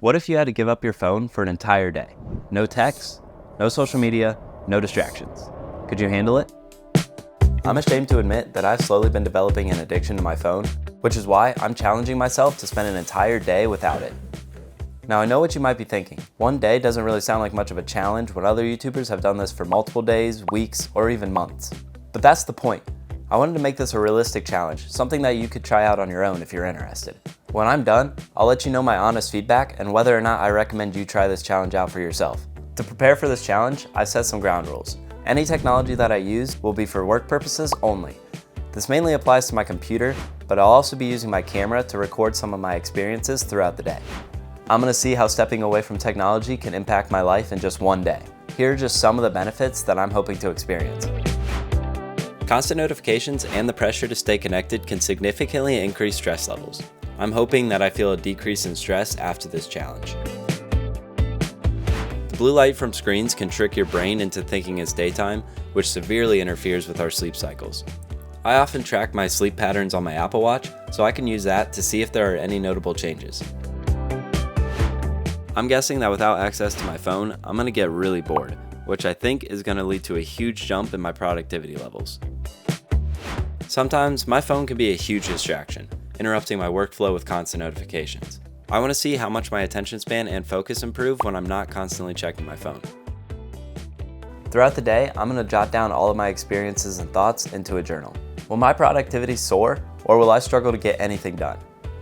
What if you had to give up your phone for an entire day? No texts, no social media, no distractions. Could you handle it? I'm ashamed to admit that I've slowly been developing an addiction to my phone, which is why I'm challenging myself to spend an entire day without it. Now I know what you might be thinking. One day doesn't really sound like much of a challenge when other YouTubers have done this for multiple days, weeks, or even months. But that's the point. I wanted to make this a realistic challenge, something that you could try out on your own if you're interested. When I'm done, I'll let you know my honest feedback and whether or not I recommend you try this challenge out for yourself. To prepare for this challenge, I've set some ground rules. Any technology that I use will be for work purposes only. This mainly applies to my computer, but I'll also be using my camera to record some of my experiences throughout the day. I'm going to see how stepping away from technology can impact my life in just one day. Here are just some of the benefits that I'm hoping to experience. Constant notifications and the pressure to stay connected can significantly increase stress levels. I'm hoping that I feel a decrease in stress after this challenge. The blue light from screens can trick your brain into thinking it's daytime, which severely interferes with our sleep cycles. I often track my sleep patterns on my Apple Watch, so I can use that to see if there are any notable changes. I'm guessing that without access to my phone, I'm going to get really bored, which I think is going to lead to a huge jump in my productivity levels. Sometimes my phone can be a huge distraction, interrupting my workflow with constant notifications. I want to see how much my attention span and focus improve when I'm not constantly checking my phone. Throughout the day, I'm going to jot down all of my experiences and thoughts into a journal. Will my productivity soar, or will I struggle to get anything done?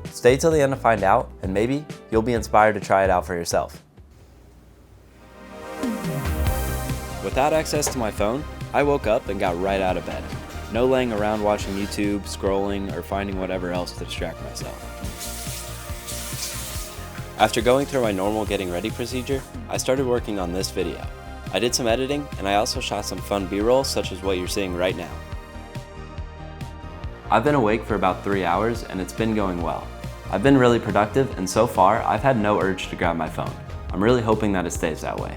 Stay till the end to find out, and maybe you'll be inspired to try it out for yourself. Without access to my phone, I woke up and got right out of bed. No laying around watching YouTube, scrolling, or finding whatever else to distract myself. After going through my normal getting ready procedure, I started working on this video. I did some editing, and I also shot some fun B-roll such as what you're seeing right now. I've been awake for about 3 hours, and it's been going well. I've been really productive, and so far, I've had no urge to grab my phone. I'm really hoping that it stays that way.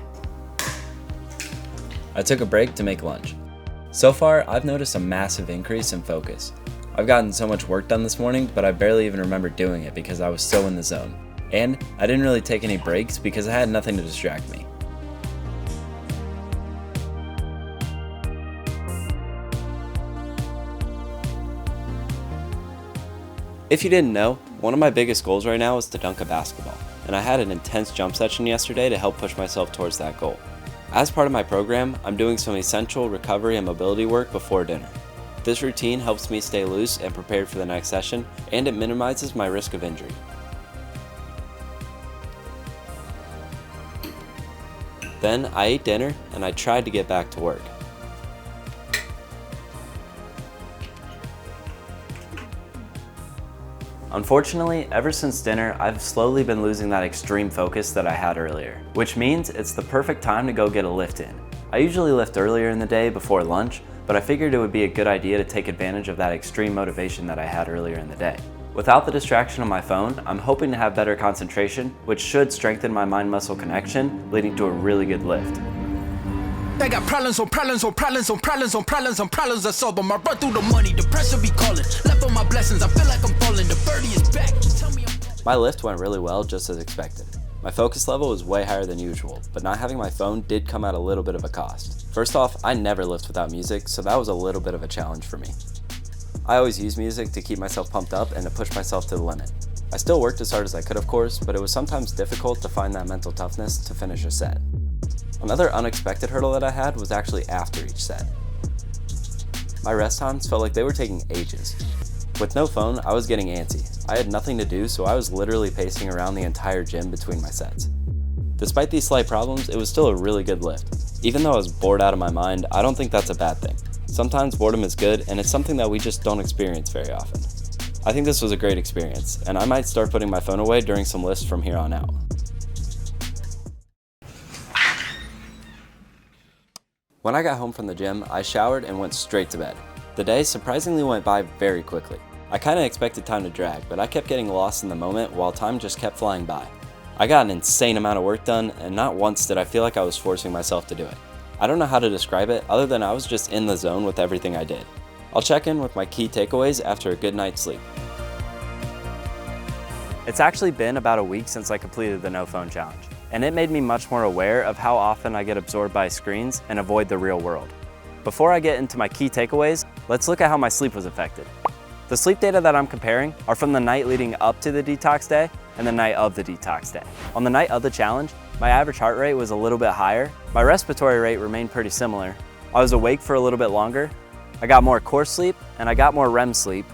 I took a break to make lunch. So far, I've noticed a massive increase in focus. I've gotten so much work done this morning, but I barely even remember doing it because I was so in the zone. And I didn't really take any breaks because I had nothing to distract me. If you didn't know, one of my biggest goals right now is to dunk a basketball, and I had an intense jump session yesterday to help push myself towards that goal. As part of my program, I'm doing some essential recovery and mobility work before dinner. This routine helps me stay loose and prepared for the next session, and it minimizes my risk of injury. Then I ate dinner and I tried to get back to work. Unfortunately, ever since dinner, I've slowly been losing that extreme focus that I had earlier, which means it's the perfect time to go get a lift in. I usually lift earlier in the day before lunch, but I figured it would be a good idea to take advantage of that extreme motivation that I had earlier in the day. Without the distraction of my phone, I'm hoping to have better concentration, which should strengthen my mind-muscle connection, leading to a really good lift. I got problems on problems on problems on problems on problems on problems I solve them. I run through the money, the pressure be calling. Left on my blessings, I feel like I'm falling. The birdie is back. Tell me My lift went really well, just as expected. My focus level was way higher than usual, but not having my phone did come at a little bit of a cost. First off, I never lift without music, so that was a little bit of a challenge for me. I always use music to keep myself pumped up and to push myself to the limit. I still worked as hard as I could, of course, but it was sometimes difficult to find that mental toughness to finish a set. Another unexpected hurdle that I had was actually after each set. My rest times felt like they were taking ages. With no phone, I was getting antsy. I had nothing to do, so I was literally pacing around the entire gym between my sets. Despite these slight problems, it was still a really good lift. Even though I was bored out of my mind, I don't think that's a bad thing. Sometimes boredom is good, and it's something that we just don't experience very often. I think this was a great experience, and I might start putting my phone away during some lifts from here on out. When I got home from the gym, I showered and went straight to bed. The day surprisingly went by very quickly. I kinda expected time to drag, but I kept getting lost in the moment while time just kept flying by. I got an insane amount of work done, and not once did I feel like I was forcing myself to do it. I don't know how to describe it other than I was just in the zone with everything I did. I'll check in with my key takeaways after a good night's sleep. It's actually been about a week since I completed the no phone challenge, and it made me much more aware of how often I get absorbed by screens and avoid the real world. Before I get into my key takeaways, let's look at how my sleep was affected. The sleep data that I'm comparing are from the night leading up to the detox day and the night of the detox day. On the night of the challenge, my average heart rate was a little bit higher, my respiratory rate remained pretty similar, I was awake for a little bit longer, I got more core sleep, and I got more REM sleep,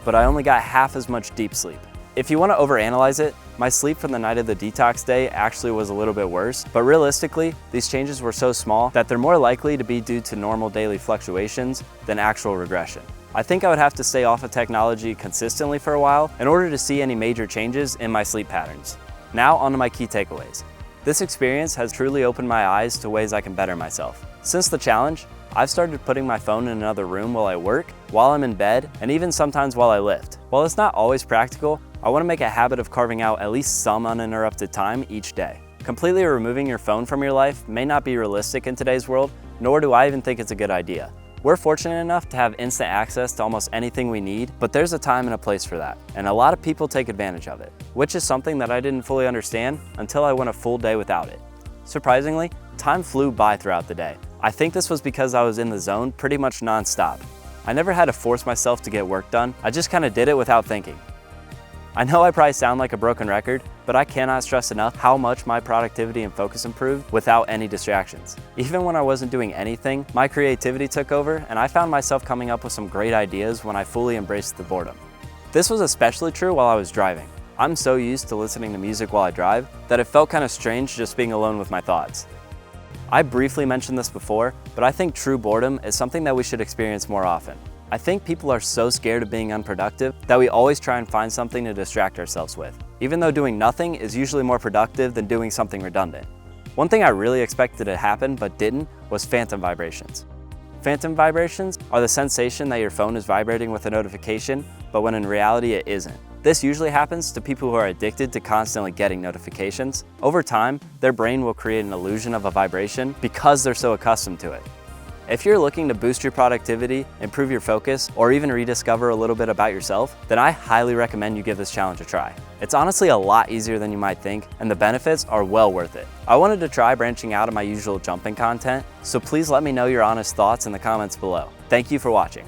but I only got half as much deep sleep. If you want to overanalyze it, my sleep from the night of the detox day actually was a little bit worse, but realistically, these changes were so small that they're more likely to be due to normal daily fluctuations than actual regression. I think I would have to stay off of technology consistently for a while in order to see any major changes in my sleep patterns. Now onto my key takeaways. This experience has truly opened my eyes to ways I can better myself. Since the challenge, I've started putting my phone in another room while I work, while I'm in bed, and even sometimes while I lift. While it's not always practical, I want to make a habit of carving out at least some uninterrupted time each day. Completely removing your phone from your life may not be realistic in today's world, nor do I even think it's a good idea. We're fortunate enough to have instant access to almost anything we need, but there's a time and a place for that, and a lot of people take advantage of it, which is something that I didn't fully understand until I went a full day without it. Surprisingly, time flew by throughout the day. I think this was because I was in the zone pretty much non-stop. I never had to force myself to get work done, I just kind of did it without thinking. I know I probably sound like a broken record, but I cannot stress enough how much my productivity and focus improved without any distractions. Even when I wasn't doing anything, my creativity took over and I found myself coming up with some great ideas when I fully embraced the boredom. This was especially true while I was driving. I'm so used to listening to music while I drive that it felt kind of strange just being alone with my thoughts. I briefly mentioned this before, but I think true boredom is something that we should experience more often. I think people are so scared of being unproductive that we always try and find something to distract ourselves with, even though doing nothing is usually more productive than doing something redundant. One thing I really expected to happen but didn't was phantom vibrations. Phantom vibrations are the sensation that your phone is vibrating with a notification, but when in reality it isn't. This usually happens to people who are addicted to constantly getting notifications. Over time, their brain will create an illusion of a vibration because they're so accustomed to it. If you're looking to boost your productivity, improve your focus, or even rediscover a little bit about yourself, then I highly recommend you give this challenge a try. It's honestly a lot easier than you might think, and the benefits are well worth it. I wanted to try branching out of my usual jumping content, so please let me know your honest thoughts in the comments below. Thank you for watching.